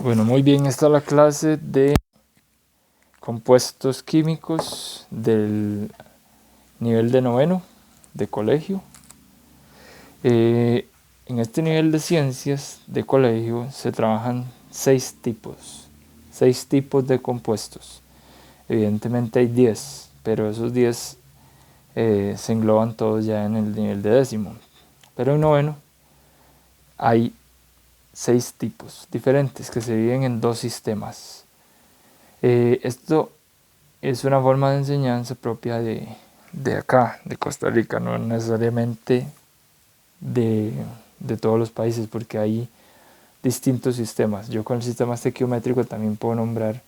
Bueno, muy bien, esta es la clase de compuestos químicos del nivel de noveno de colegio. En este nivel de ciencias de colegio se trabajan seis tipos de compuestos. Evidentemente hay 10, pero esos 10 se engloban todos ya en el nivel de décimo. Pero en noveno hay 6 tipos diferentes que se dividen en 2 sistemas. Esto es una forma de enseñanza propia de acá, de Costa Rica, no necesariamente de todos los países, porque hay distintos sistemas. Yo con el sistema estequiométrico también puedo nombrar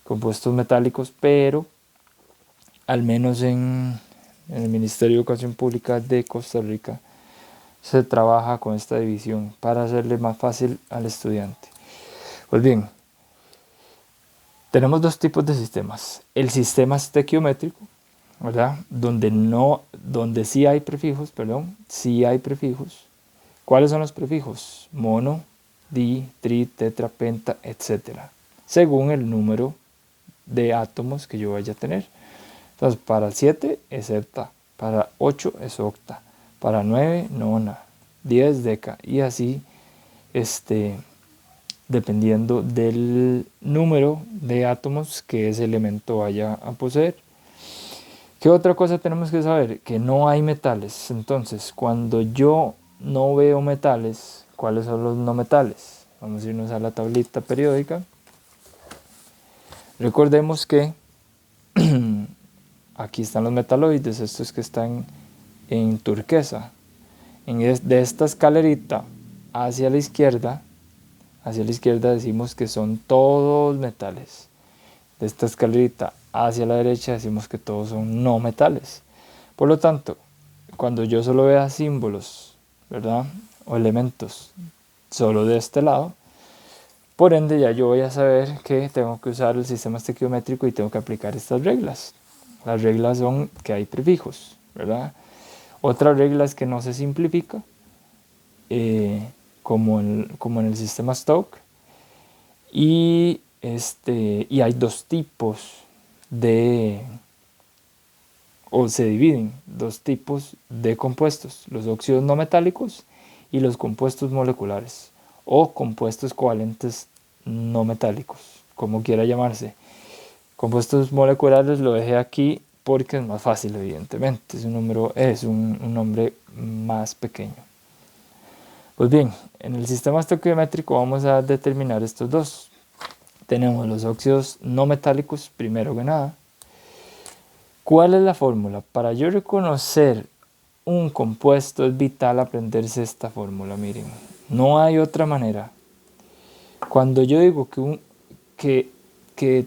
compuestos metálicos, pero al menos en el Ministerio de Educación Pública de Costa Rica se trabaja con esta división para hacerle más fácil al estudiante. Pues bien, tenemos 2 tipos de sistemas. El sistema estequiométrico, ¿verdad? Donde sí hay prefijos, ¿Cuáles son los prefijos? Mono, di, tri, tetra, penta, etc. Según el número de átomos que yo vaya a tener. Entonces, para 7 es hepta, para 8 es octa, para 9 nona, 10 deca, y así dependiendo del número de átomos que ese elemento vaya a poseer. ¿Qué otra cosa tenemos que saber? Que no hay metales. Entonces, cuando yo no veo metales, ¿cuáles son los no metales? Vamos a irnos a la tablita periódica. Recordemos que aquí están los metaloides, estos que están en turquesa. De esta escalerita hacia la izquierda decimos que son todos metales. De esta escalerita hacia la derecha decimos que todos son no metales. Por lo tanto, cuando yo solo vea símbolos, ¿verdad? O elementos solo de este lado, por ende ya yo voy a saber que tengo que usar el sistema estequiométrico y tengo que aplicar estas reglas. Las reglas son que hay prefijos, ¿verdad? Otra regla es que no se simplifica, como en el sistema Stokes. Y hay 2 tipos se dividen 2 tipos de compuestos, los óxidos no metálicos y los compuestos moleculares o compuestos covalentes no metálicos, como quiera llamarse. Compuestos moleculares lo dejé aquí porque es más fácil, evidentemente, es un nombre más pequeño. Pues bien, en el sistema estequiométrico vamos a determinar estos 2. Tenemos los óxidos no metálicos, primero que nada. ¿Cuál es la fórmula? Para yo reconocer un compuesto es vital aprenderse esta fórmula, miren. No hay otra manera. Cuando yo digo que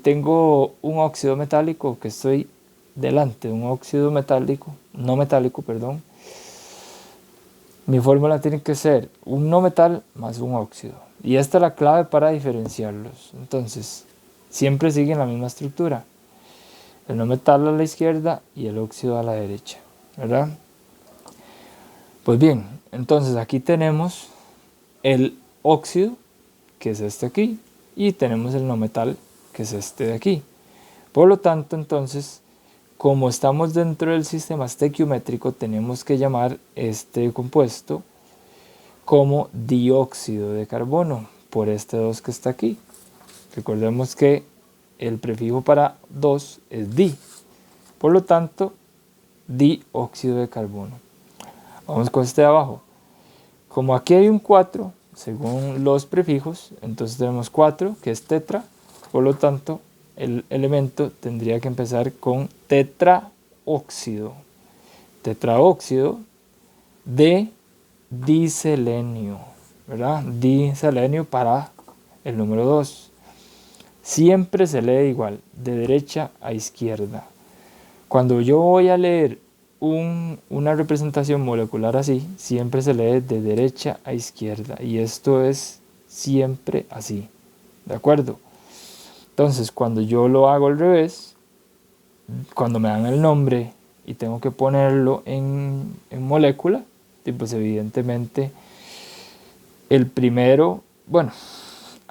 tengo un óxido metálico, que estoy delante de un óxido metálico, no metálico, perdón, mi fórmula tiene que ser un no metal más un óxido. Y esta es la clave para diferenciarlos. Entonces, siempre siguen la misma estructura. El no metal a la izquierda y el óxido a la derecha, ¿verdad? Pues bien, entonces aquí tenemos el óxido, que es este aquí, y tenemos el no metal, que es este de aquí. Por lo tanto, entonces, como estamos dentro del sistema estequiométrico, tenemos que llamar este compuesto como dióxido de carbono, por este 2 que está aquí. Recordemos que el prefijo para 2 es di. Por lo tanto, dióxido de carbono. Vamos con este de abajo. Como aquí hay un 4, según los prefijos, entonces tenemos 4, que es tetra. Por lo tanto, el elemento tendría que empezar con tetraóxido. Tetraóxido de diselenio, ¿verdad? Diselenio para el número 2. Siempre se lee igual, de derecha a izquierda. Cuando yo voy a leer una representación molecular así, siempre se lee de derecha a izquierda. Y esto es siempre así, ¿de acuerdo? Entonces, cuando yo lo hago al revés, cuando me dan el nombre y tengo que ponerlo en molécula, pues evidentemente el primero, bueno,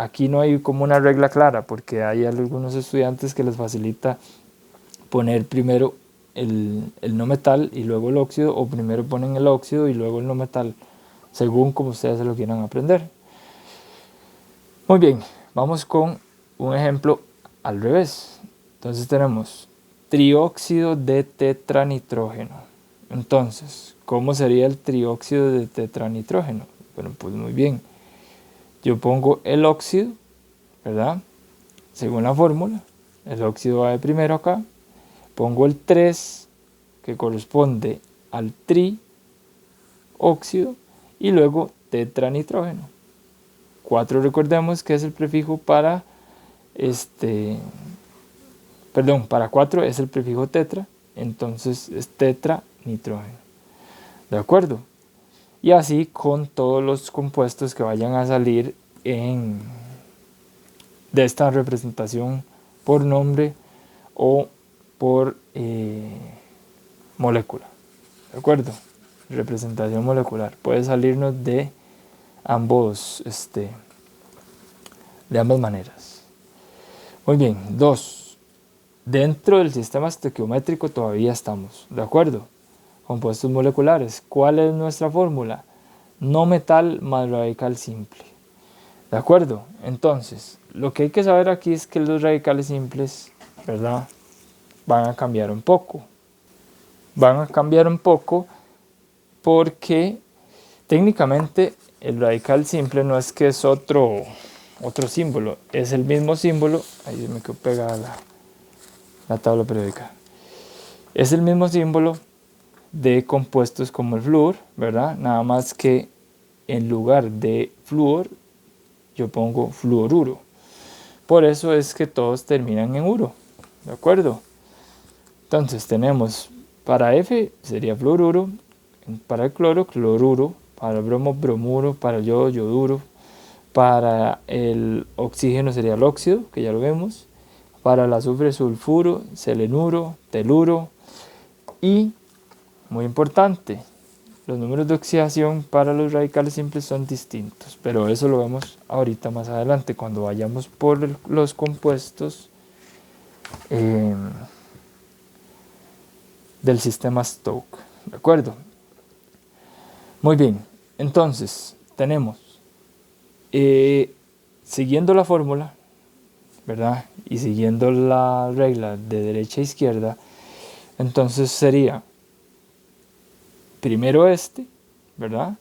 aquí no hay como una regla clara, porque hay algunos estudiantes que les facilita poner primero el no metal y luego el óxido, o primero ponen el óxido y luego el no metal, según como ustedes se lo quieran aprender. Muy bien, vamos con un ejemplo al revés. Entonces tenemos trióxido de tetranitrógeno. Entonces, ¿cómo sería el trióxido de tetranitrógeno? Bueno, pues muy bien. Yo pongo el óxido, ¿verdad? Según la fórmula, el óxido va de primero acá. Pongo el 3, que corresponde al trióxido, y luego tetranitrógeno. 4, recordemos que es el prefijo para para 4 es el prefijo tetra, entonces es tetranitrógeno. ¿De acuerdo? Y así con todos los compuestos que vayan a salir de esta representación por nombre o por molécula. ¿De acuerdo? Representación molecular. Puede salirnos de ambas maneras. Muy bien, 2. Dentro del sistema estequiométrico todavía estamos, ¿de acuerdo? Compuestos moleculares. ¿Cuál es nuestra fórmula? No metal más radical simple. ¿De acuerdo? Entonces, lo que hay que saber aquí es que los radicales simples, ¿verdad?, van a cambiar un poco. Van a cambiar un poco porque técnicamente el radical simple no es que es otro símbolo, es el mismo símbolo. Ahí me quedó pegada la tabla periódica. Es el mismo símbolo de compuestos como el flúor, ¿verdad? Nada más que en lugar de flúor yo pongo fluoruro. Por eso es que todos terminan en uro, ¿de acuerdo? Entonces tenemos para F sería fluoruro, para el cloro, cloruro, para el bromo, bromuro, para el yodo, yoduro, para el oxígeno sería el óxido, que ya lo vemos, para el azufre, sulfuro, selenuro, teluro, y, muy importante, los números de oxidación para los radicales simples son distintos, pero eso lo vemos ahorita más adelante, cuando vayamos por los compuestos del sistema Stokes, ¿de acuerdo? Muy bien, entonces tenemos, siguiendo la fórmula, ¿verdad? Y siguiendo la regla de derecha a izquierda, entonces sería primero ¿verdad?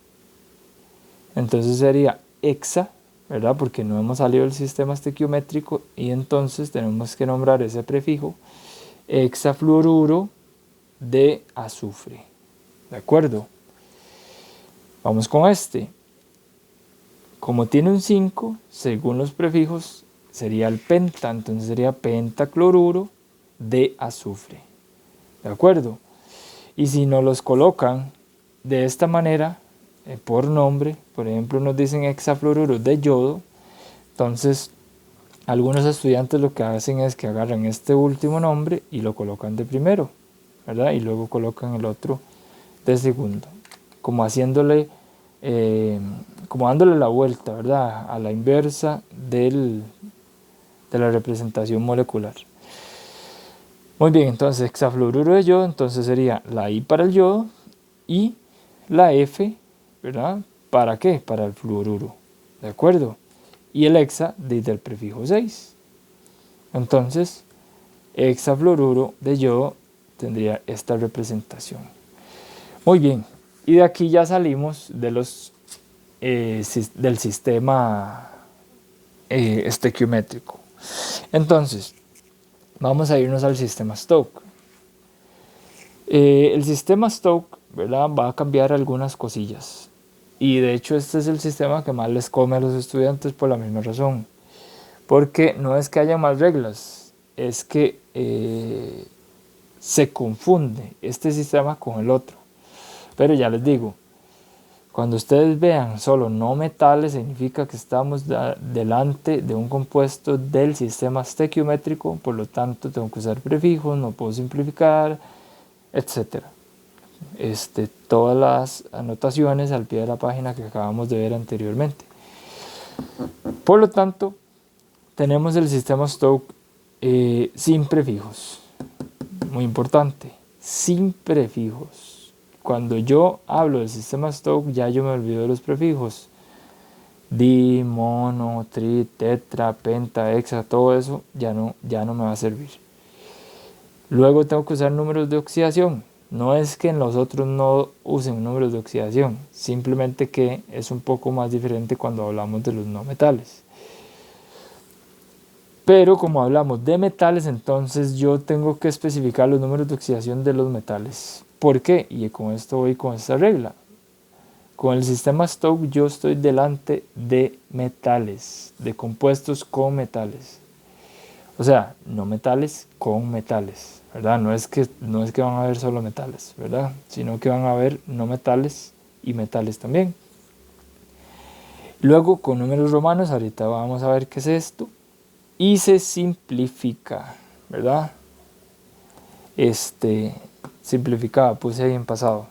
Entonces sería hexa, ¿verdad? Porque no hemos salido del sistema estequiométrico y entonces tenemos que nombrar ese prefijo hexafluoruro de azufre. ¿De acuerdo? Vamos con Como tiene un 5, según los prefijos, sería el penta, entonces sería pentacloruro de azufre. ¿De acuerdo? Y si nos los colocan de esta manera, por nombre, por ejemplo nos dicen hexafluoruro de yodo, entonces algunos estudiantes lo que hacen es que agarran este último nombre y lo colocan de primero, ¿verdad? Y luego colocan el otro de segundo, como haciéndole, como dándole la vuelta, ¿verdad?, a la inversa de la representación molecular. Muy bien, entonces hexafluoruro de yodo, entonces sería la I para el yodo y la F, ¿verdad? ¿Para qué? Para el fluoruro, ¿de acuerdo? Y el hexa desde el prefijo 6. Entonces, hexafluoruro de yodo tendría esta representación. Muy bien, y de aquí ya salimos de del sistema estequiométrico. Entonces, vamos a irnos al sistema Stokes. El sistema Stokes, ¿verdad?, va a cambiar algunas cosillas. Y de hecho este es el sistema que más les come a los estudiantes por la misma razón. Porque no es que haya más reglas, es que se confunde este sistema con el otro. Pero ya les digo, cuando ustedes vean solo no metales, significa que estamos delante de un compuesto del sistema estequiométrico, por lo tanto tengo que usar prefijos, no puedo simplificar, etc. Todas las anotaciones al pie de la página que acabamos de ver anteriormente. Por lo tanto, tenemos el sistema Stokes sin prefijos. Muy importante, sin prefijos. Cuando yo hablo del sistema Stokes, ya yo me olvido de los prefijos. Di, mono, tri, tetra, penta, hexa, todo eso ya no me va a servir. Luego tengo que usar números de oxidación. No es que en los otros no usen números de oxidación, simplemente que es un poco más diferente cuando hablamos de los no metales. Pero como hablamos de metales, entonces yo tengo que especificar los números de oxidación de los metales. ¿Por qué? Y con esto voy con esta regla. Con el sistema Stokes yo estoy delante de metales, de compuestos con metales. O sea, no metales con metales, ¿verdad? No es que van a haber solo metales, ¿verdad? Sino que van a haber no metales y metales también. Luego, con números romanos, ahorita vamos a ver qué es esto. Y se simplifica, ¿verdad? Simplificaba, puse ahí en pasado.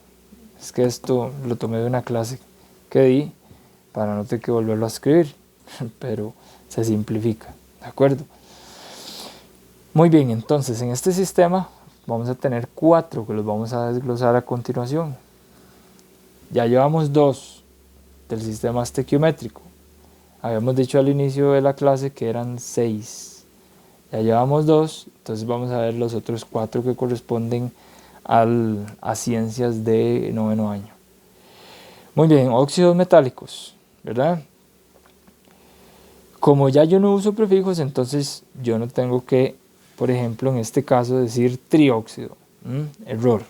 Es que esto lo tomé de una clase que di para no tener que volverlo a escribir, pero se simplifica, ¿de acuerdo? Muy bien, entonces en este sistema vamos a tener 4 que los vamos a desglosar a continuación. Ya llevamos 2 del sistema estequiométrico. Habíamos dicho al inicio de la clase que eran 6. Ya llevamos 2, entonces vamos a ver los otros 4 que corresponden a ciencias de noveno año. Muy bien, óxidos metálicos, ¿verdad? Como ya yo no uso prefijos, entonces yo no tengo que, por ejemplo, en este caso decir trióxido. Error.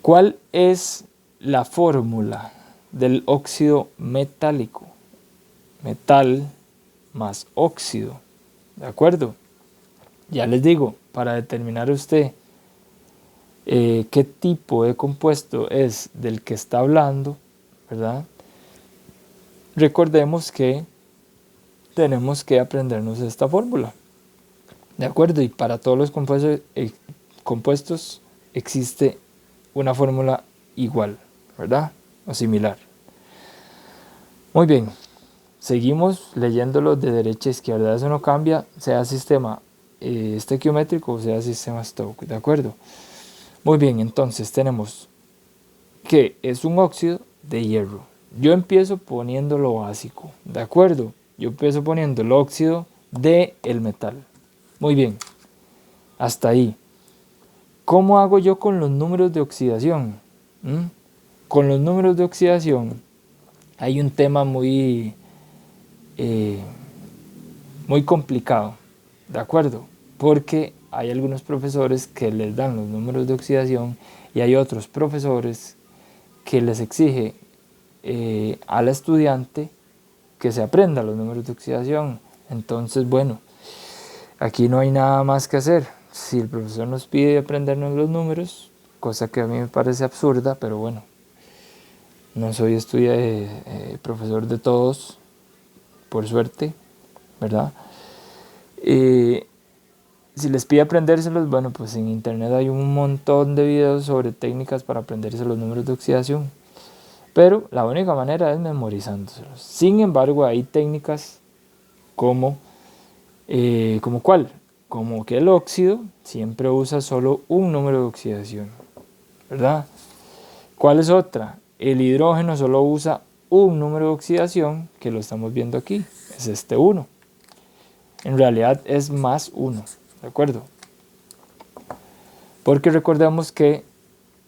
¿Cuál es la fórmula del óxido metálico? Metal más óxido, ¿de acuerdo? Ya les digo, para determinar usted qué tipo de compuesto es del que está hablando, ¿verdad? Recordemos que tenemos que aprendernos esta fórmula, ¿de acuerdo? Y para todos los compuestos existe una fórmula igual, ¿verdad? O similar. Muy bien, seguimos leyéndolo de derecha a izquierda, eso no cambia, sea sistema estequiométrico o sea sistema Stokes, ¿de acuerdo? Muy bien, entonces tenemos que es un óxido de hierro. Yo empiezo poniendo lo básico, ¿de acuerdo? Yo empiezo poniendo el óxido del metal. Muy bien, hasta ahí. ¿Cómo hago yo con los números de oxidación? Con los números de oxidación hay un tema muy complicado, ¿de acuerdo? Porque hay algunos profesores que les dan los números de oxidación y hay otros profesores que les exige al estudiante que se aprenda los números de oxidación. Entonces, bueno, aquí no hay nada más que hacer. Si el profesor nos pide aprendernos los números, cosa que a mí me parece absurda, pero bueno, no soy profesor de todos, por suerte, ¿verdad? Si les pide aprendérselos, bueno, pues en internet hay un montón de videos sobre técnicas para aprenderse los números de oxidación. Pero la única manera es memorizándoselos. Sin embargo, hay técnicas como ¿cuál? Como que el óxido siempre usa solo un número de oxidación, ¿verdad? ¿Cuál es otra? El hidrógeno solo usa un número de oxidación, que lo estamos viendo aquí, es este 1. En realidad es más 1, ¿de acuerdo? Porque recordemos que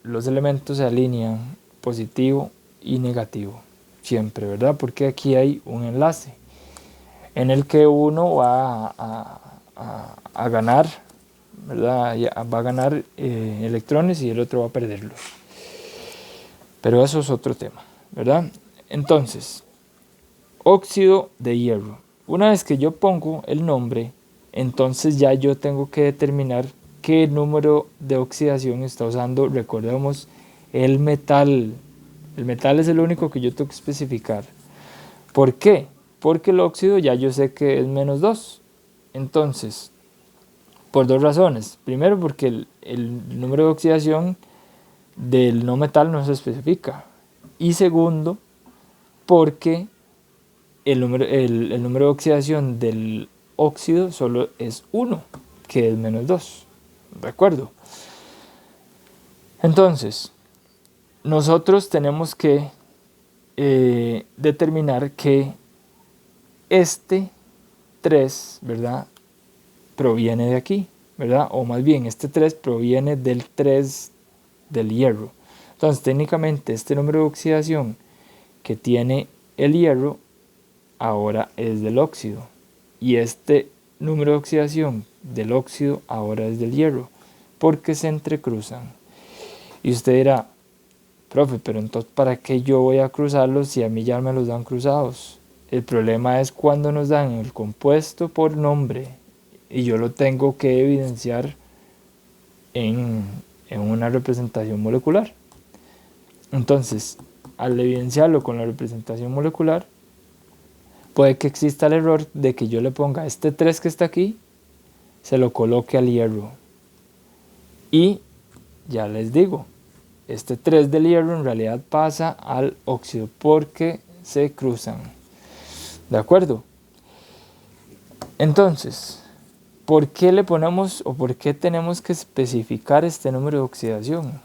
los elementos se alinean positivo y negativo, siempre, ¿verdad? Porque aquí hay un enlace en el que uno va a ganar, ¿verdad? Va a ganar electrones y el otro va a perderlos. Pero eso es otro tema, ¿verdad? Entonces, óxido de hierro. Una vez que yo pongo el nombre, entonces ya yo tengo que determinar qué número de oxidación está usando. Recordemos el metal. El metal es el único que yo tengo que especificar. ¿Por qué? Porque el óxido ya yo sé que es menos 2. Entonces, por 2 razones. Primero, porque el número de oxidación del no metal no se especifica. Y segundo, porque el número de oxidación del óxido solo es 1, que es menos 2. ¿De acuerdo? Entonces, nosotros tenemos que determinar que este 3, ¿verdad?, proviene de aquí, ¿verdad? O más bien, este 3 proviene del 3 del hierro. Entonces, técnicamente, este número de oxidación que tiene el hierro ahora es del óxido. Y este número de oxidación del óxido ahora es del hierro, porque se entrecruzan. Y usted dirá, profe, pero entonces ¿para qué yo voy a cruzarlos si a mí ya me los dan cruzados? El problema es cuando nos dan el compuesto por nombre y yo lo tengo que evidenciar en una representación molecular. Entonces, al evidenciarlo con la representación molecular, puede que exista el error de que yo le ponga este 3 que está aquí, se lo coloque al hierro. Y ya les digo, este 3 del hierro en realidad pasa al óxido porque se cruzan. ¿De acuerdo? Entonces, ¿por qué le ponemos o por qué tenemos que especificar este número de oxidación?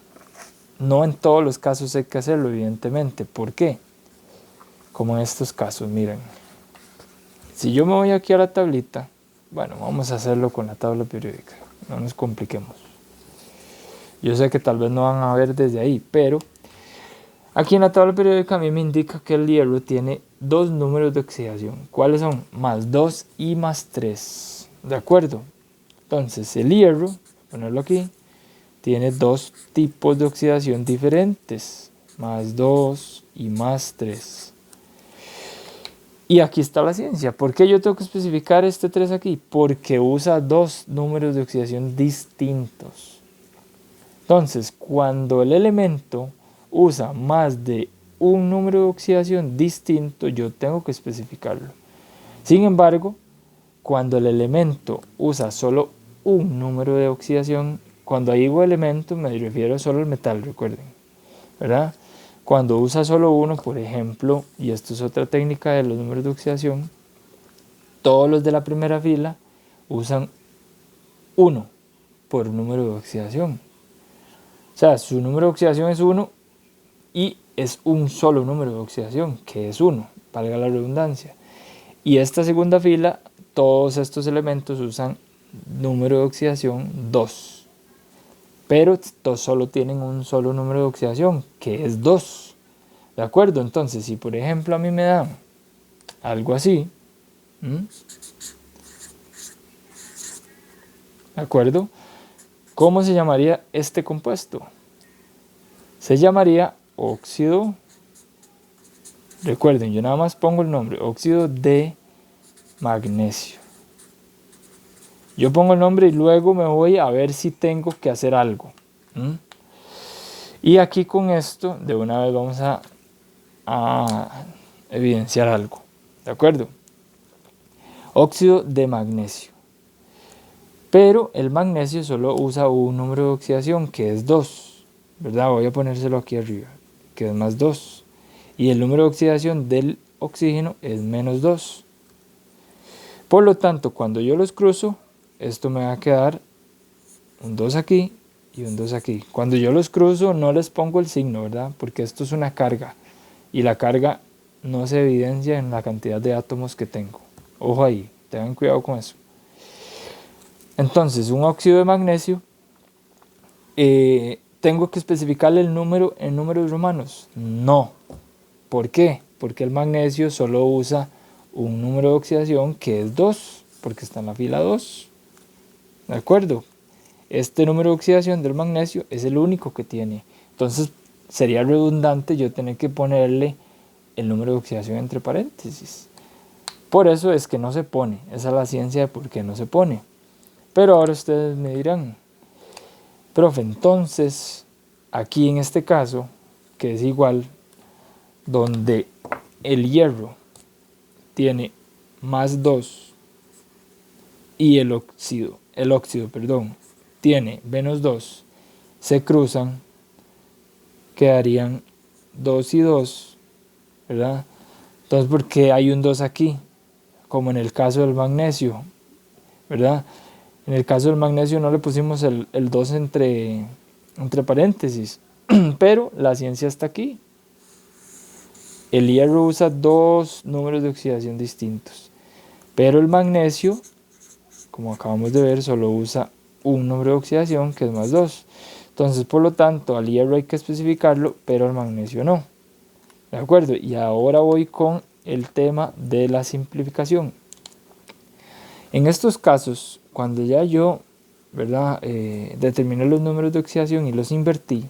No en todos los casos hay que hacerlo, evidentemente. ¿Por qué? Como en estos casos, miren. Si yo me voy aquí a la tablita, bueno, vamos a hacerlo con la tabla periódica, no nos compliquemos. Yo sé que tal vez no van a ver desde ahí, pero aquí en la tabla periódica a mí me indica que el hierro tiene dos números de oxidación. ¿Cuáles son? Más 2 y más 3. ¿De acuerdo? Entonces el hierro, voy a ponerlo aquí, tiene dos tipos de oxidación diferentes. Más 2 y más 3. Y aquí está la ciencia. ¿Por qué yo tengo que especificar este 3 aquí? Porque usa dos números de oxidación distintos. Entonces, cuando el elemento usa más de un número de oxidación distinto, yo tengo que especificarlo. Sin embargo, cuando el elemento usa solo un número de oxidación, cuando digo elemento me refiero solo al metal, recuerden, ¿verdad? Cuando usa solo uno, por ejemplo, y esto es otra técnica de los números de oxidación, todos los de la primera fila usan 1 por número de oxidación. O sea, su número de oxidación es 1 y es un solo número de oxidación, que es 1, valga la redundancia. Y esta segunda fila, todos estos elementos usan número de oxidación 2. Pero solo tienen un solo número de oxidación, que es 2. ¿De acuerdo? Entonces, si por ejemplo a mí me dan algo así, ¿de acuerdo? ¿Cómo se llamaría este compuesto? Se llamaría óxido, recuerden, yo nada más pongo el nombre, óxido de magnesio. Yo pongo el nombre y luego me voy a ver si tengo que hacer algo. Y aquí con esto, de una vez vamos a evidenciar algo. ¿De acuerdo? Óxido de magnesio. Pero el magnesio solo usa un número de oxidación que es 2. ¿Verdad? Voy a ponérselo aquí arriba, que es más 2. Y el número de oxidación del oxígeno es menos 2. Por lo tanto, cuando yo los cruzo, esto me va a quedar un 2 aquí y un 2 aquí. Cuando yo los cruzo no les pongo el signo, ¿verdad? Porque esto es una carga. Y la carga no se evidencia en la cantidad de átomos que tengo. Ojo ahí, tengan cuidado con eso. Entonces, un óxido de magnesio, ¿tengo que especificarle el número en números romanos? No. ¿Por qué? Porque el magnesio solo usa un número de oxidación que es 2, porque está en la fila 2. ¿De acuerdo? Este número de oxidación del magnesio es el único que tiene. Entonces, sería redundante yo tener que ponerle el número de oxidación entre paréntesis. Por eso es que no se pone. Esa es la ciencia de por qué no se pone. Pero ahora ustedes me dirán, profe, entonces, aquí en este caso, que es igual, donde el hierro tiene más 2 y el óxido, tiene menos 2, se cruzan, quedarían 2 y 2, ¿verdad? Entonces, ¿por qué hay un 2 aquí? Como en el caso del magnesio, ¿verdad? En el caso del magnesio no le pusimos el 2 entre paréntesis, pero la ciencia está aquí. El hierro usa dos números de oxidación distintos, pero el magnesio, como acabamos de ver, solo usa un número de oxidación que es más 2. Entonces, por lo tanto, al hierro hay que especificarlo, pero al magnesio no. ¿De acuerdo? Y ahora voy con el tema de la simplificación. En estos casos, cuando ya yo, ¿verdad? Determiné los números de oxidación y los invertí,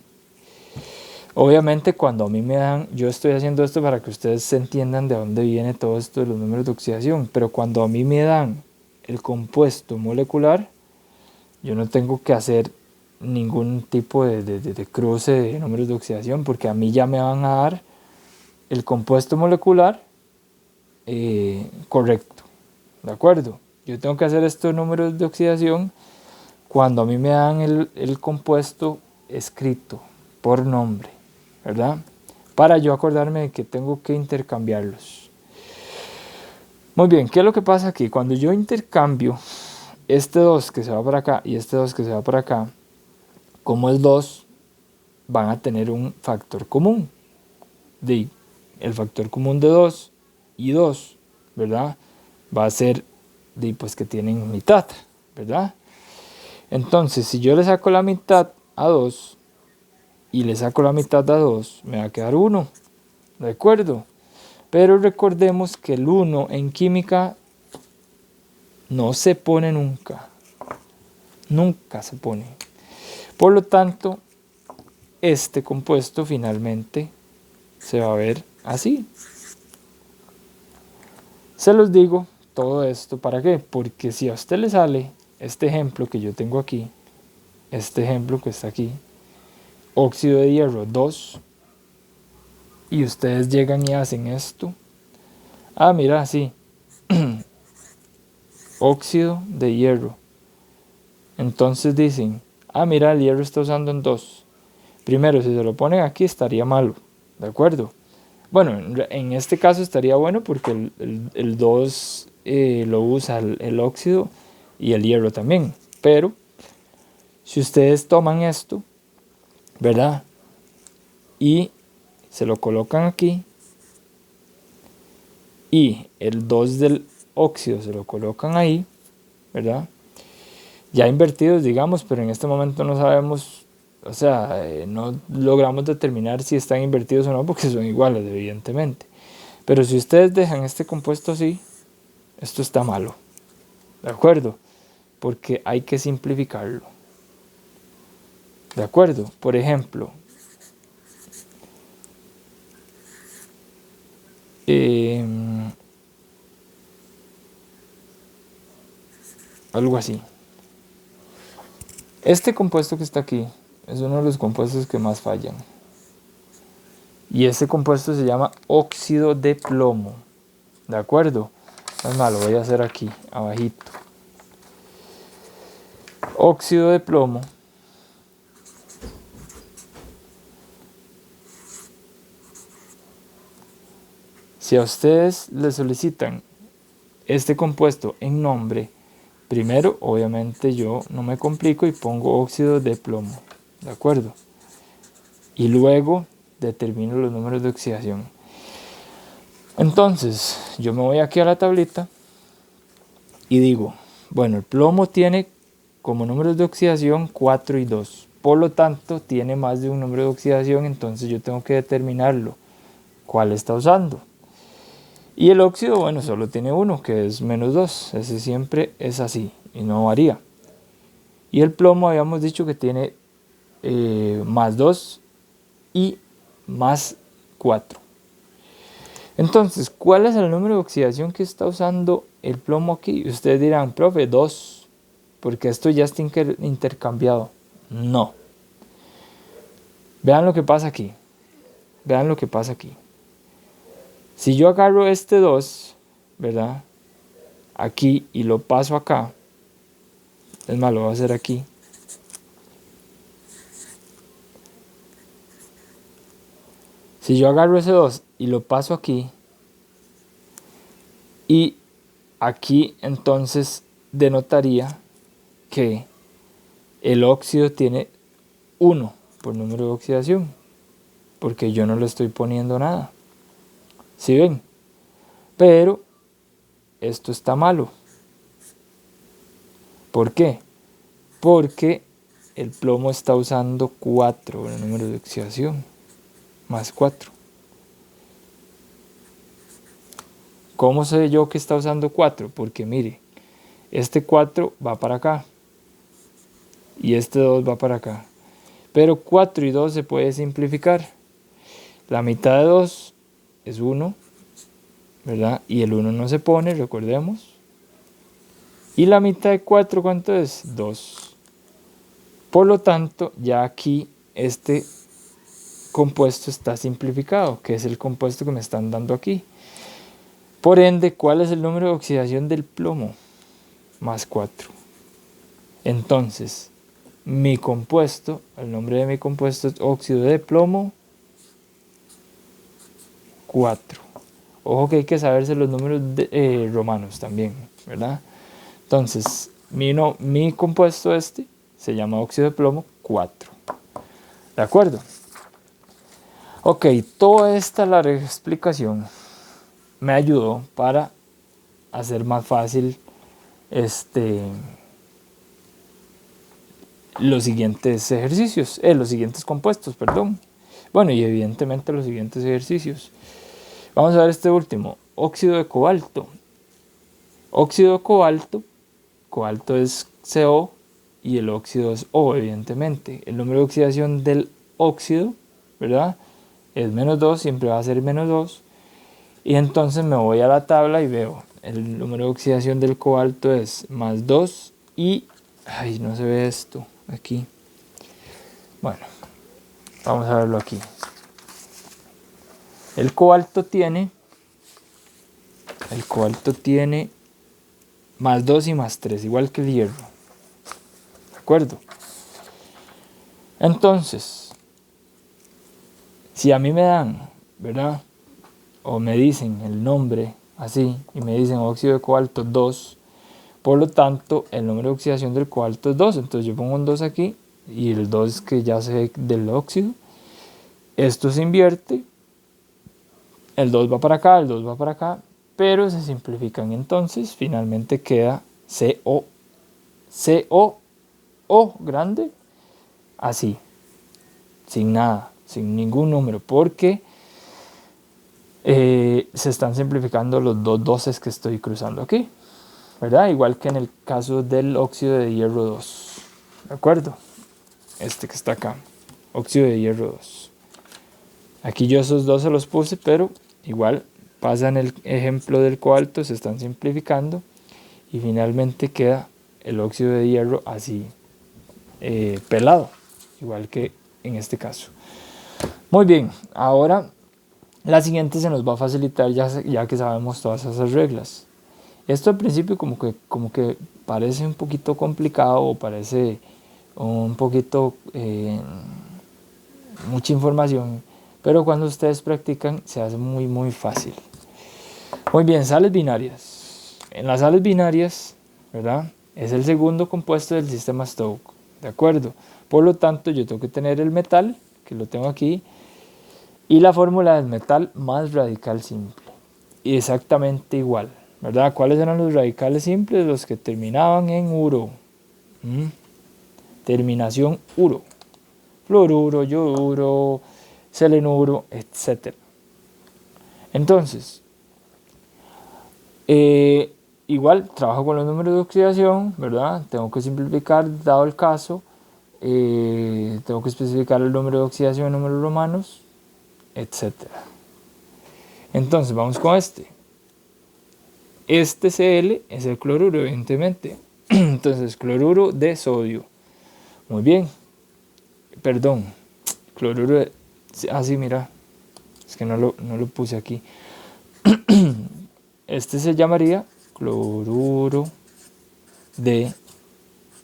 obviamente cuando a mí me dan, yo estoy haciendo esto para que ustedes se entiendan de dónde viene todo esto de los números de oxidación, pero cuando a mí me dan el compuesto molecular, yo no tengo que hacer ningún tipo de cruce de números de oxidación, porque a mí ya me van a dar el compuesto molecular correcto, ¿de acuerdo? Yo tengo que hacer estos números de oxidación cuando a mí me dan el compuesto escrito por nombre, ¿verdad? Para yo acordarme de que tengo que intercambiarlos. Muy bien, ¿qué es lo que pasa aquí? Cuando yo intercambio este 2 que se va para acá y este 2 que se va para acá, como es 2, van a tener un factor común. El factor común de 2 y 2, ¿verdad? Va a ser pues que tienen mitad, ¿verdad? Entonces, si yo le saco la mitad a 2 y le saco la mitad a 2, me va a quedar 1, ¿de acuerdo? Pero recordemos que el 1 en química no se pone nunca. Nunca se pone. Por lo tanto, este compuesto finalmente se va a ver así. Se los digo todo esto, ¿para qué? Porque si a usted le sale este ejemplo que yo tengo aquí, este ejemplo que está aquí, óxido de hierro 2, y ustedes llegan y hacen esto, mira, sí, óxido de hierro. Entonces dicen, mira, el hierro está usando en 2. Primero, si se lo ponen aquí estaría malo, ¿de acuerdo? Bueno, en este caso estaría bueno porque el 2 lo usa el óxido y el hierro también. Pero si ustedes toman esto, ¿verdad? Y se lo colocan aquí y el 2 del óxido se lo colocan ahí, ¿verdad? Ya invertidos, digamos, pero en este momento no sabemos, o sea, no logramos determinar si están invertidos o no porque son iguales, evidentemente. Pero si ustedes dejan este compuesto así, esto está malo, ¿de acuerdo? Porque hay que simplificarlo, ¿de acuerdo? Por ejemplo, algo así. Este compuesto que está aquí es uno de los compuestos que más fallan. Y este compuesto se llama óxido de plomo, ¿de acuerdo? Es más, lo voy a hacer aquí, abajito. Óxido de plomo si a ustedes les solicitan este compuesto en nombre, primero obviamente yo no me complico y pongo óxido de plomo, ¿de acuerdo? Y luego determino los números de oxidación. Entonces yo me voy aquí a la tablita y digo, bueno, el plomo tiene como números de oxidación 4 y 2. Por lo tanto, tiene más de un número de oxidación, entonces yo tengo que determinarlo. ¿Cuál está usando? Y el óxido, bueno, solo tiene uno, que es menos 2. Ese siempre es así y no varía. Y el plomo habíamos dicho que tiene más 2 y más 4. Entonces, ¿cuál es el número de oxidación que está usando el plomo aquí? Ustedes dirán, profe, 2, porque esto ya está intercambiado. No. Vean lo que pasa aquí. Vean lo que pasa aquí. Si yo agarro este 2, ¿verdad? Aquí y lo paso acá. Es más, lo voy a hacer aquí. Si yo agarro ese 2 y lo paso aquí, Y aquí entonces denotaría que el óxido tiene 1 por número de oxidación, porque yo no le estoy poniendo nada. ¿Sí ven? Pero esto está malo. ¿Por qué? Porque el plomo está usando 4 el número de oxidación, más 4. ¿Cómo sé yo que está usando 4? Porque mire, este 4 va para acá y este 2 va para acá. Pero 4 y 2 se puede simplificar. La mitad de 2 es 1, ¿verdad? Y el 1 no se pone, recordemos. Y la mitad de 4, ¿cuánto es? 2. Por lo tanto, ya aquí este compuesto está simplificado, que es el compuesto que me están dando aquí. Por ende, ¿cuál es el número de oxidación del plomo? Más 4. Entonces, mi compuesto, el nombre de mi compuesto es óxido de plomo 4. Ojo que hay que saberse los números romanos también, ¿verdad? Entonces, mi compuesto este se llama óxido de plomo 4. ¿De acuerdo? Ok, toda esta larga explicación me ayudó para hacer más fácil los siguientes ejercicios, los siguientes compuestos, perdón. Bueno, y evidentemente los siguientes ejercicios. Vamos a ver este último, óxido de cobalto. Óxido de cobalto, cobalto es CO y el óxido es O, evidentemente. El número de oxidación del óxido, ¿verdad? Es menos 2, siempre va a ser menos 2. Y entonces me voy a la tabla y veo, el número de oxidación del cobalto es más 2 y... Ay, no se ve esto aquí. Bueno, vamos a verlo aquí. El cobalto tiene más 2 y más 3, igual que el hierro. ¿De acuerdo? Entonces, si a mí me dan, ¿verdad? O me dicen el nombre así y me dicen óxido de cobalto 2, por lo tanto el número de oxidación del cobalto es 2, entonces yo pongo un 2 aquí y el 2 que ya se ve del óxido, esto se invierte, el 2 va para acá, el 2 va para acá, pero se simplifican, entonces finalmente queda CO, O grande, así, sin nada, sin ningún número, porque se están simplificando los dos doses que estoy cruzando aquí, ¿verdad? Igual que en el caso del óxido de hierro 2, ¿de acuerdo? Este que está acá, óxido de hierro 2. Aquí yo esos dos se los puse, pero igual pasa en el ejemplo del cobalto, se están simplificando y finalmente queda el óxido de hierro así, pelado, igual que en este caso. Muy bien, ahora la siguiente se nos va a facilitar ya que sabemos todas esas reglas. Esto al principio como que parece un poquito complicado o parece un poquito mucha información, pero cuando ustedes practican se hace muy fácil. Muy bien, sales binarias. En las sales binarias, ¿verdad? Es el segundo compuesto del sistema Stokes, ¿de acuerdo? Por lo tanto, yo tengo que tener el metal, que lo tengo aquí, y la fórmula del metal más radical simple. Y exactamente igual, ¿verdad? ¿Cuáles eran los radicales simples? Los que terminaban en uro. Terminación uro. Fluoruro, yoduro, selenuro, etc. Entonces, igual trabajo con los números de oxidación, ¿verdad? Tengo que simplificar, dado el caso. Tengo que especificar el número de oxidación en números romanos, etc. Entonces, vamos con este. Este Cl es el cloruro, evidentemente. Entonces, cloruro de sodio. Muy bien. Perdón. Cloruro de... sí, mira. Es que no lo puse aquí. Este se llamaría cloruro de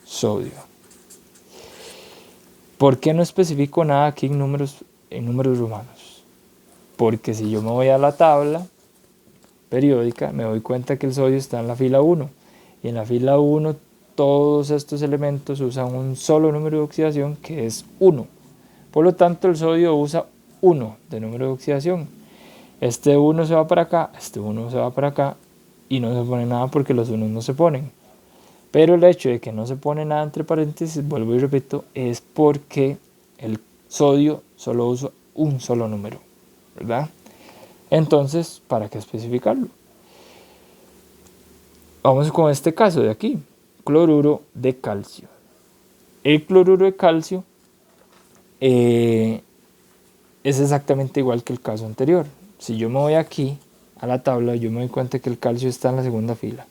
sodio. ¿Por qué no especifico nada aquí en números romanos? Porque si yo me voy a la tabla, periódica, me doy cuenta que el sodio está en la fila 1. Y en la fila 1 todos estos elementos usan un solo número de oxidación, que es 1. Por lo tanto, el sodio usa 1 de número de oxidación. Este 1 se va para acá, este 1 se va para acá, y no se pone nada porque los 1 no se ponen. Pero el hecho de que no se pone nada entre paréntesis, vuelvo y repito, es porque el sodio solo usa un solo número, ¿verdad? Entonces, ¿para qué especificarlo? Vamos con este caso de aquí, cloruro de calcio. El cloruro de calcio es exactamente igual que el caso anterior. Si yo me voy aquí a la tabla, yo me doy cuenta que el calcio está en la segunda fila.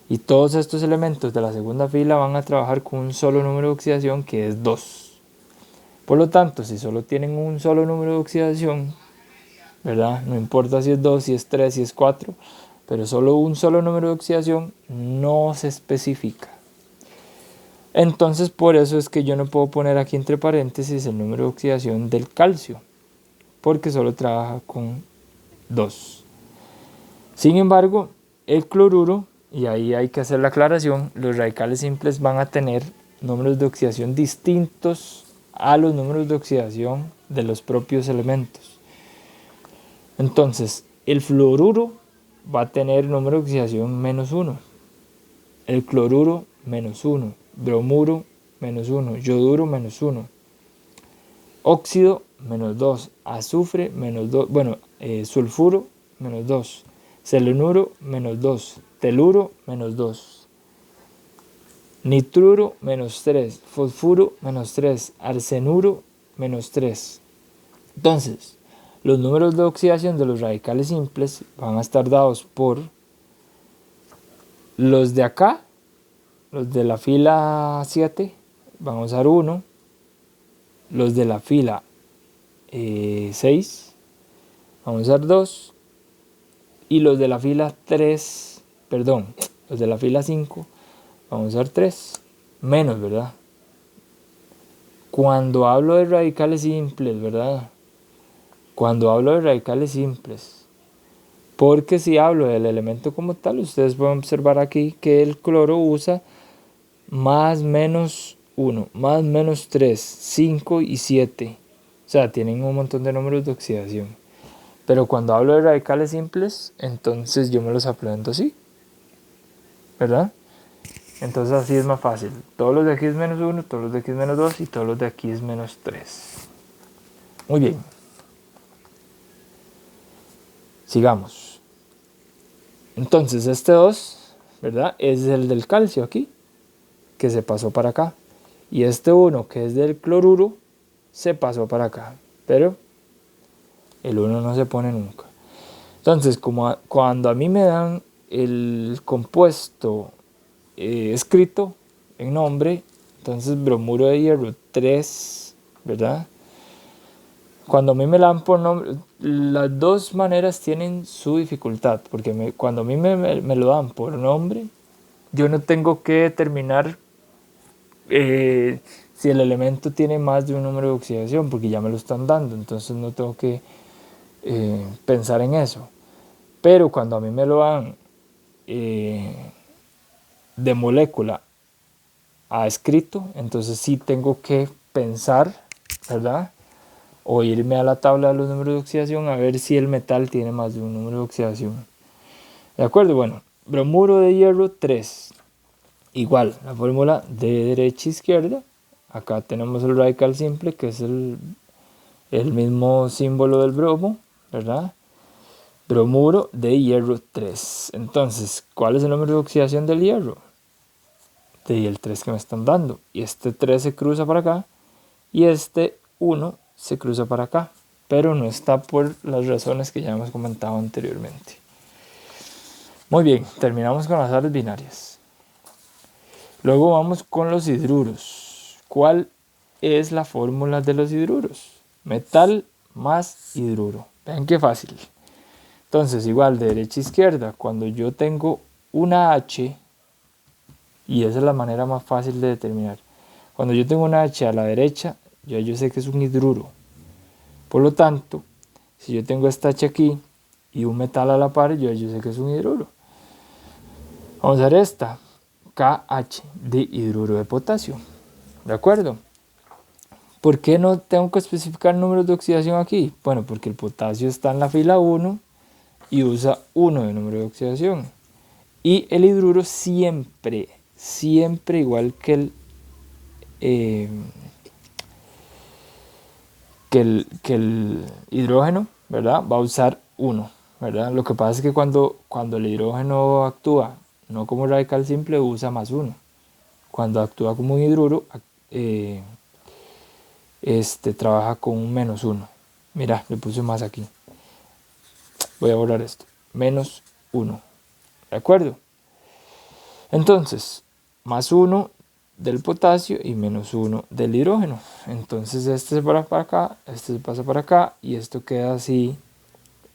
Y todos estos elementos de la segunda fila van a trabajar con un solo número de oxidación, que es 2. Por lo tanto, si solo tienen un solo número de oxidación, ¿verdad? No importa si es 2, si es 3, si es 4, pero solo un solo número de oxidación no se especifica. Entonces, por eso es que yo no puedo poner aquí entre paréntesis el número de oxidación del calcio, porque solo trabaja con 2. Sin embargo, el cloruro, y ahí hay que hacer la aclaración, los radicales simples van a tener números de oxidación distintos a los números de oxidación de los propios elementos. Entonces, el fluoruro va a tener número de oxidación -1, el cloruro -1, bromuro -1, yoduro -1, óxido -2, azufre -2, sulfuro -2, selenuro -2, teluro -2, nitruro -3, fosfuro -3, arsenuro -3. Entonces, los números de oxidación de los radicales simples van a estar dados por los de acá, los de la fila 7, van a usar 1, los de la fila 6, vamos a usar 2, y los de la fila 3, los de la fila 5, vamos a usar 3, menos, ¿verdad? Cuando hablo de radicales simples, ¿verdad? Cuando hablo de radicales simples, porque si hablo del elemento como tal, ustedes pueden observar aquí que el cloro usa más menos 1, más menos 3, 5 y 7. O sea, tienen un montón de números de oxidación. Pero cuando hablo de radicales simples, entonces yo me los aprendo así, ¿verdad? Entonces así es más fácil. Todos los de aquí es -1, todos los de aquí es -2 y todos los de aquí es -3. Muy bien. Sigamos. Entonces este 2, ¿verdad? Es el del calcio aquí, que se pasó para acá. Y este 1, que es del cloruro, se pasó para acá. Pero el 1 no se pone nunca. Entonces, cuando a mí me dan el compuesto escrito en nombre, entonces bromuro de hierro 3, ¿verdad? Cuando a mí me la dan por nombre, las dos maneras tienen su dificultad, porque cuando a mí me lo dan por nombre, yo no tengo que determinar si el elemento tiene más de un número de oxidación, porque ya me lo están dando, entonces no tengo que pensar en eso. Pero cuando a mí me lo dan de molécula a escrito, entonces sí tengo que pensar, ¿verdad? O irme a la tabla de los números de oxidación a ver si el metal tiene más de un número de oxidación. ¿De acuerdo? Bueno, bromuro de hierro 3. Igual, la fórmula de derecha a izquierda. Acá tenemos el radical simple, que es el mismo símbolo del bromo, ¿verdad? Bromuro de hierro 3. Entonces, ¿cuál es el número de oxidación del hierro? De el 3 que me están dando. Y este 3 se cruza para acá. Y este 1 se cruza para acá. Pero no está por las razones que ya hemos comentado anteriormente. Muy bien, terminamos con las sales binarias. Luego vamos con los hidruros. ¿Cuál es la fórmula de los hidruros? Metal más hidruro. Vean qué fácil. Entonces, igual de derecha a izquierda, cuando yo tengo una H, y esa es la manera más fácil de determinar. Cuando yo tengo una H a la derecha, yo sé que es un hidruro. Por lo tanto, si yo tengo esta H aquí y un metal a la par, yo sé que es un hidruro. Vamos a ver esta, KH de hidruro de potasio. ¿De acuerdo? ¿Por qué no tengo que especificar números de oxidación aquí? Bueno, porque el potasio está en la fila 1 y usa 1 de número de oxidación. Y el hidruro siempre igual que el hidrógeno, ¿verdad? Va a usar 1, ¿verdad? Lo que pasa es que cuando el hidrógeno actúa no como radical simple, usa +1. Cuando actúa como un hidruro, trabaja con un -1. Mira, le puse más aquí. Voy a borrar esto. -1. ¿De acuerdo? Entonces, +1 del potasio y -1 del hidrógeno. Entonces este se pasa para acá, este se pasa para acá y esto queda así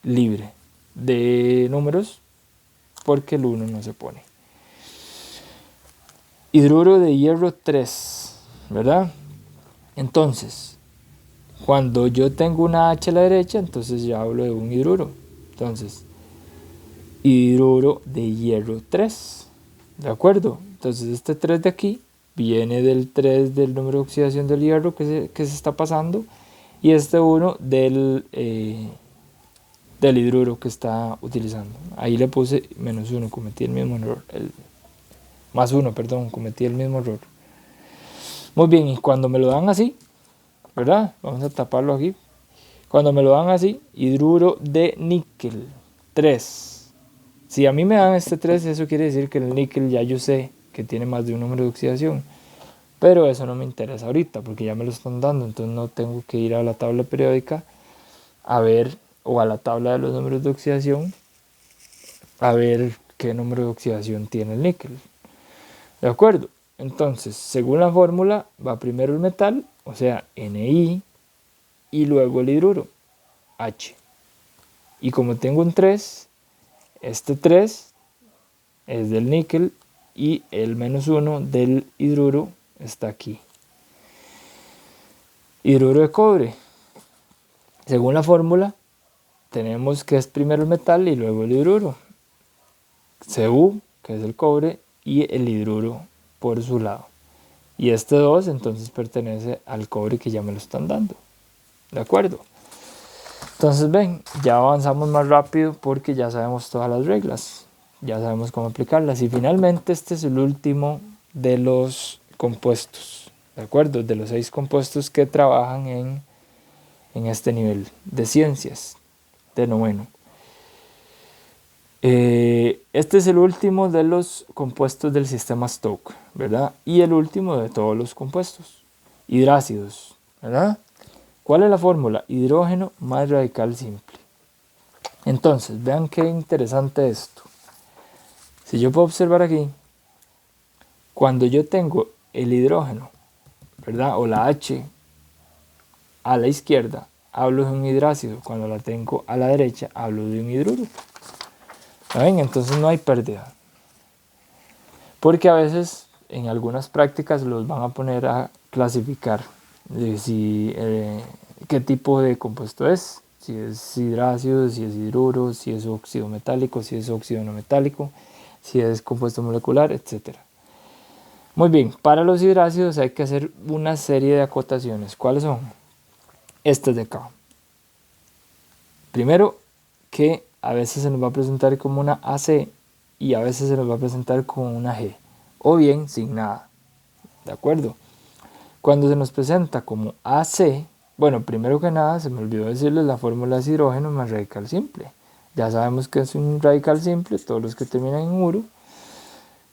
libre de números porque el 1 no se pone. Hidruro de hierro 3, ¿verdad? Entonces, cuando yo tengo una H a la derecha, entonces ya hablo de un hidruro. Entonces, hidruro de hierro 3, ¿de acuerdo? Entonces este 3 de aquí viene del 3 del número de oxidación del hierro que se está pasando y este 1 del hidruro que está utilizando. Ahí le puse -1, cometí el mismo error. +1, perdón, cometí el mismo error. Muy bien, y cuando me lo dan así, ¿verdad? Vamos a taparlo aquí. Cuando me lo dan así, hidruro de níquel 3. Si a mí me dan este 3, eso quiere decir que el níquel ya yo sé que tiene más de un número de oxidación. Pero eso no me interesa ahorita porque ya me lo están dando. Entonces no tengo que ir a la tabla periódica a ver, o a la tabla de los números de oxidación, a ver qué número de oxidación tiene el níquel. ¿De acuerdo? Entonces, según la fórmula, va primero el metal, o sea, Ni, y luego el hidruro, H. Y como tengo un 3, este 3 es del níquel y el -1 del hidruro está aquí. Hidruro de cobre. Según la fórmula, tenemos que es primero el metal y luego el hidruro. Cu, que es el cobre, y el hidruro por su lado. Y este 2 entonces pertenece al cobre que ya me lo están dando. ¿De acuerdo? Entonces ven, ya avanzamos más rápido porque ya sabemos todas las reglas. Ya sabemos cómo aplicarlas. Y finalmente este es el último de los compuestos. ¿De acuerdo? De los 6 compuestos que trabajan en este nivel de ciencias de noveno. Este es el último de los compuestos del sistema Stokes, ¿verdad? Y el último de todos los compuestos. Hidrácidos, ¿verdad? ¿Cuál es la fórmula? Hidrógeno más radical simple. Entonces, vean qué interesante esto. Si yo puedo observar aquí, cuando yo tengo el hidrógeno, ¿verdad? O la H a la izquierda, hablo de un hidrácido. Cuando la tengo a la derecha, hablo de un hidruro. ¿Ven? Entonces no hay pérdida. Porque a veces en algunas prácticas los van a poner a clasificar de qué tipo de compuesto es. Si es hidrácido, si es hidruro, si es óxido metálico, si es óxido no metálico, si es compuesto molecular, etc. Muy bien, para los hidrácidos hay que hacer una serie de acotaciones. ¿Cuáles son? Estas de acá. Primero, que a veces se nos va a presentar como una AC y a veces se nos va a presentar como una G, o bien sin nada. ¿De acuerdo? Cuando se nos presenta como AC, bueno, primero que nada se me olvidó decirles la fórmula es hidrógeno más radical simple. Ya sabemos que es un radical simple, todos los que terminan en uro,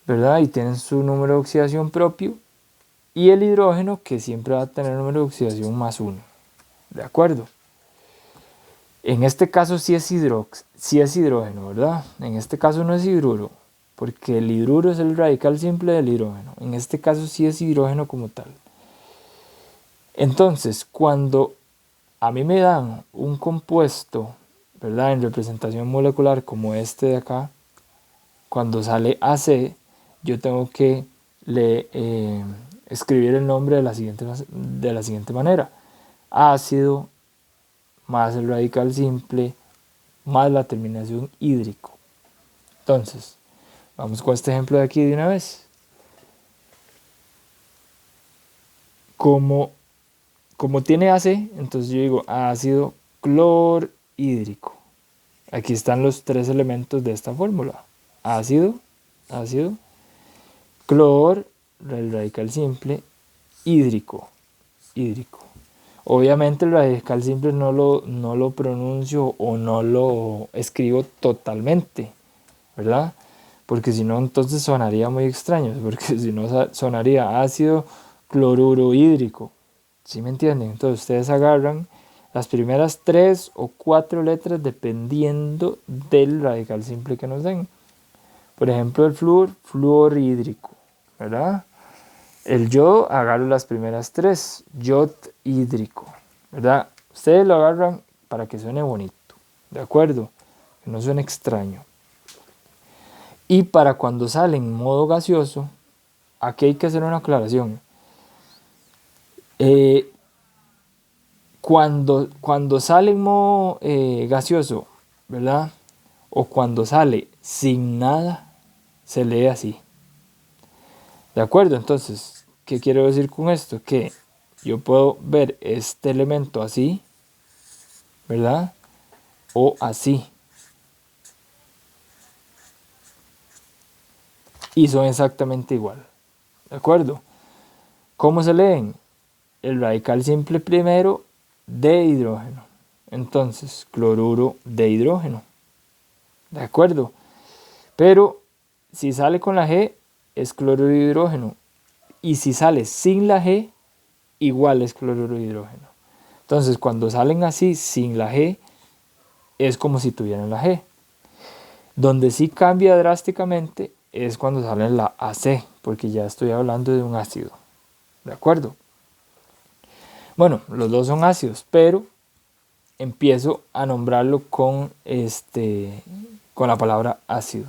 ¿verdad? Y tienen su número de oxidación propio. Y el hidrógeno que siempre va a tener número de oxidación +1. ¿De acuerdo? En este caso sí es hidrógeno, ¿verdad? En este caso no es hidruro, porque el hidruro es el radical simple del hidrógeno. En este caso sí es hidrógeno como tal. Entonces, cuando a mí me dan un compuesto, ¿verdad? En representación molecular como este de acá, cuando sale AC, yo tengo que escribir el nombre de la siguiente manera. Ácido más el radical simple más la terminación hídrico. Entonces, vamos con este ejemplo de aquí de una vez. Como tiene AC, entonces yo digo ácido clorhídrico. Aquí están los tres elementos de esta fórmula. Ácido, clor, el radical simple, hídrico. Obviamente el radical simple no lo pronuncio o no lo escribo totalmente, ¿verdad? Porque si no, entonces sonaría muy extraño, porque si no sonaría ácido cloruro hídrico. ¿Sí me entienden? Entonces ustedes agarran las primeras 3 o 4 letras dependiendo del radical simple que nos den. Por ejemplo, el flúor, fluorhídrico, ¿verdad? El yodo, agarro las primeras 3, yod hídrico, ¿verdad? Ustedes lo agarran para que suene bonito, ¿de acuerdo? Que no suene extraño. Y para cuando sale en modo gaseoso, aquí hay que hacer una aclaración. Cuando sale en modo gaseoso, ¿verdad? O cuando sale sin nada, se lee así. ¿De acuerdo? Entonces, ¿qué quiero decir con esto? Que yo puedo ver este elemento así, ¿verdad? O así. Y son exactamente igual. ¿De acuerdo? ¿Cómo se leen? El radical simple primero de hidrógeno. Entonces, cloruro de hidrógeno. ¿De acuerdo? Pero si sale con la G, es cloruro de hidrógeno. Y si sale sin la G, igual es cloruro de hidrógeno. Entonces, cuando salen así, sin la G, es como si tuvieran la G. Donde sí cambia drásticamente es cuando sale la AC, porque ya estoy hablando de un ácido. ¿De acuerdo? Bueno, los dos son ácidos, pero empiezo a nombrarlo con la palabra ácido.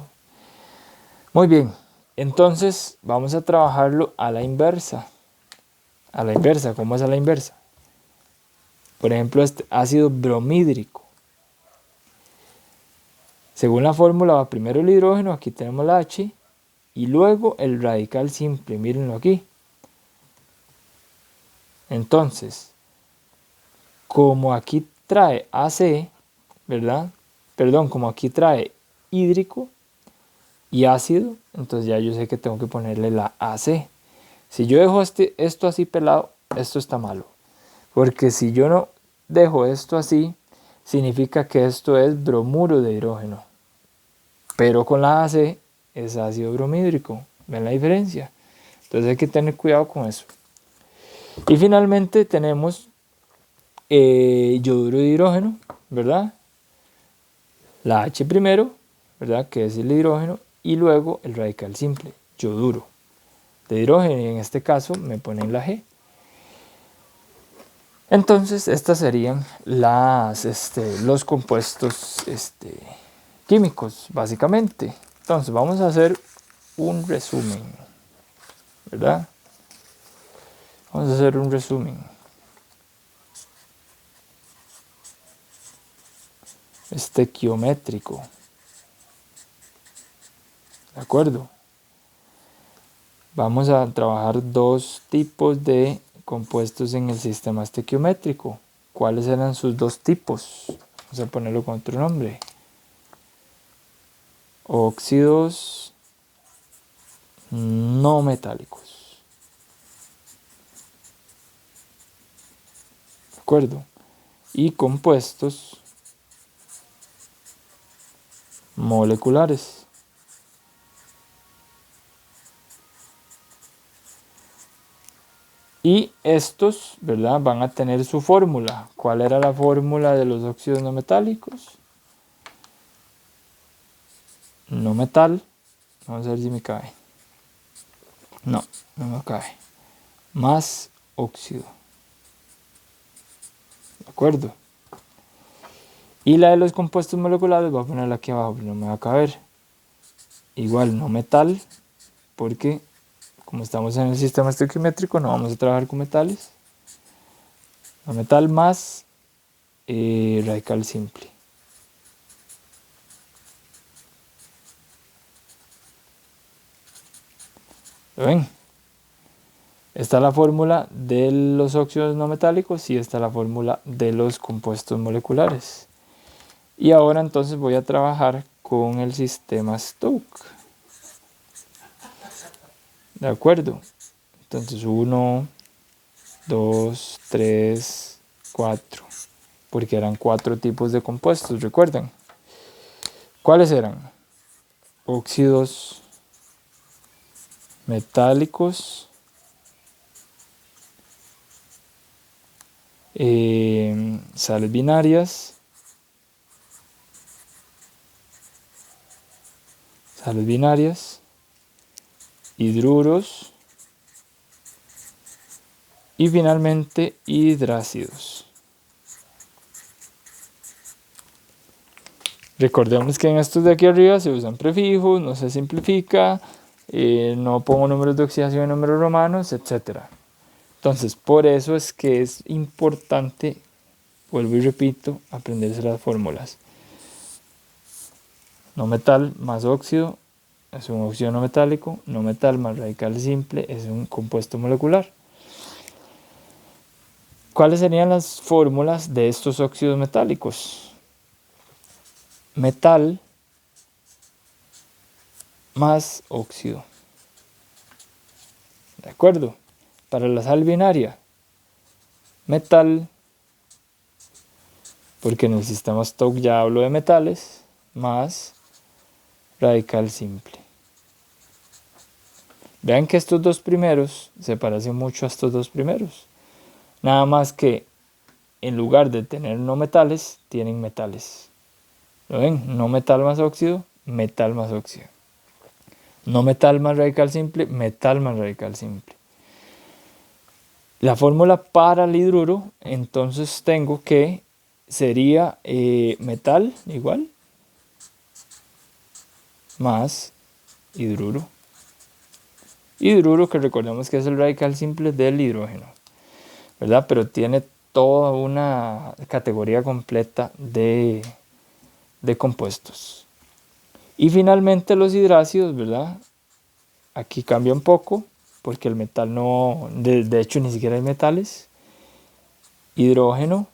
Muy bien, entonces vamos a trabajarlo a la inversa. A la inversa, ¿cómo es a la inversa? Por ejemplo, este ácido bromídrico. Según la fórmula va primero el hidrógeno, aquí tenemos la H, y luego el radical simple, mírenlo aquí. Entonces, como aquí trae AC, ¿verdad? Perdón, como aquí trae hídrico y ácido, entonces ya yo sé que tengo que ponerle la AC. Si yo dejo esto así pelado, esto está malo. Porque si yo no dejo esto así, significa que esto es bromuro de hidrógeno. Pero con la AC es ácido bromídrico. ¿Ven la diferencia? Entonces hay que tener cuidado con eso. Y finalmente tenemos yoduro de hidrógeno, ¿verdad? La H primero, ¿verdad? Que es el hidrógeno, y luego el radical simple, yoduro de hidrógeno, y en este caso me ponen la G. Entonces estas serían los compuestos químicos, básicamente. Entonces vamos a hacer un resumen, ¿verdad? Vamos a hacer un resumen. Estequiométrico. ¿De acuerdo? Vamos a trabajar dos tipos de compuestos en el sistema estequiométrico. ¿Cuáles eran sus dos tipos? Vamos a ponerlo con otro nombre. Óxidos no metálicos. ¿De acuerdo? Y compuestos moleculares. Y estos, ¿verdad?, van a tener su fórmula. ¿Cuál era la fórmula de los óxidos no metálicos? No metal. Vamos a ver si me cae. No, no me cae. Más óxido. ¿De acuerdo? Y la de los compuestos moleculares voy a ponerla aquí abajo, pero no me va a caber. Igual no metal, porque como estamos en el sistema estequiométrico no vamos a trabajar con metales. No metal más radical simple. ¿Lo ven? Esta es la fórmula de los óxidos no metálicos y esta es la fórmula de los compuestos moleculares. Y ahora entonces voy a trabajar con el sistema Stokes. ¿De acuerdo? Entonces 1, 2, 3, 4. Porque eran 4 tipos de compuestos, ¿recuerdan? ¿Cuáles eran? Óxidos metálicos, sales binarias, hidruros y finalmente hidrácidos. Recordemos que en estos de aquí arriba se usan prefijos, no se simplifica, no pongo números de oxidación en números romanos, etc. Entonces, por eso es que es importante, vuelvo y repito, aprenderse las fórmulas. No metal más óxido es un óxido no metálico, no metal más radical simple es un compuesto molecular. ¿Cuáles serían las fórmulas de estos óxidos metálicos? Metal más óxido. ¿De acuerdo? Para la sal binaria, metal, porque en el sistema Stokes ya hablo de metales, más radical simple. Vean que estos dos primeros se parecen mucho a estos dos primeros. Nada más que en lugar de tener no metales, tienen metales. ¿Lo ven? No metal más óxido, metal más óxido. No metal más radical simple, metal más radical simple. La fórmula para el hidruro, entonces tengo que sería metal igual más hidruro. Hidruro que recordemos que es el radical simple del hidrógeno, ¿verdad? Pero tiene toda una categoría completa de compuestos. Y finalmente los hidrácidos, ¿verdad? Aquí cambia un poco porque el metal no, de hecho ni siquiera hay metales. Hidrógeno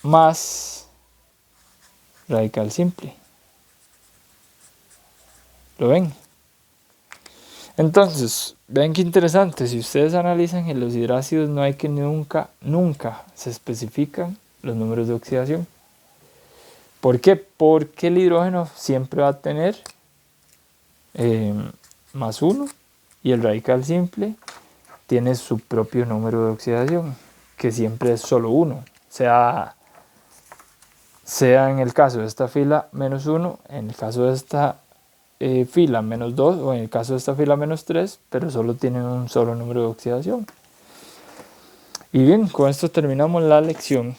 más radical simple. ¿Lo ven? Entonces, vean qué interesante. Si ustedes analizan en los hidrácidos no hay que nunca se especifican los números de oxidación. ¿Por qué? Porque el hidrógeno siempre va a tener más 1 y el radical simple tiene su propio número de oxidación, que siempre es solo 1. Sea en el caso de esta fila menos 1, en el caso de esta fila menos 2 o en el caso de esta fila menos 3, pero solo tienen un solo número de oxidación. Y bien, con esto terminamos la lección.